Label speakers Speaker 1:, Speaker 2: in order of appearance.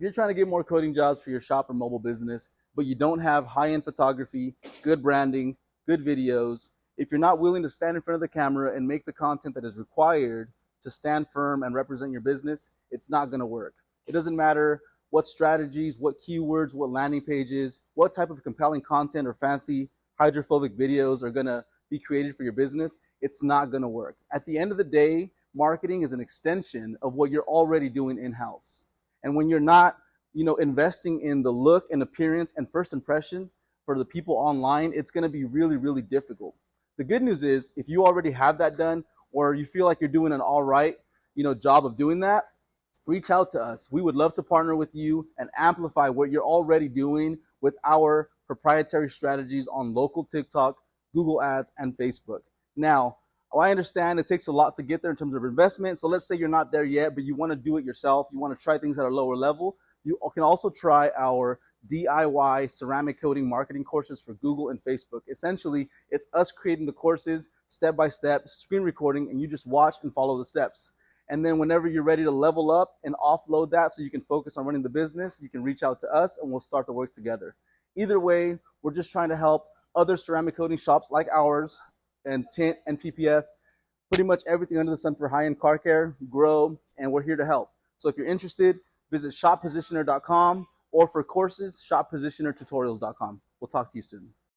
Speaker 1: you're trying to get more coding jobs for your shop or mobile business, but you don't have high-end photography, good branding, good videos, if you're not willing to stand in front of the camera and make the content that is required to stand firm and represent your business, it's not going to work. It doesn't matter what strategies, what keywords, what landing pages, what type of compelling content or fancy hydrophobic videos are going to be created for your business. It's not going to work. At the end of the day, marketing is an extension of what you're already doing in-house. And when you're not, investing in the look and appearance and first impression for the people online, it's going to be really, really difficult. The good news is if you already have that done, or you feel like you're doing an all right, job of doing that, reach out to us. We would love to partner with you and amplify what you're already doing with our proprietary strategies on local TikTok, Google Ads, and Facebook. Now, I understand it takes a lot to get there in terms of investment. So let's say you're not there yet, but you want to do it yourself. You want to try things at a lower level. You can also try our DIY ceramic coating marketing courses for Google and Facebook. Essentially, it's us creating the courses step by step, screen recording, and you just watch and follow the steps. And then whenever you're ready to level up and offload that so you can focus on running the business, you can reach out to us and we'll start the work together. Either way, we're just trying to help other ceramic coating shops like ours and Tint and PPF, pretty much everything under the sun for high-end car care, grow, and we're here to help. So if you're interested, visit shoppositioner.com, or for courses, shoppositionertutorials.com. We'll talk to you soon.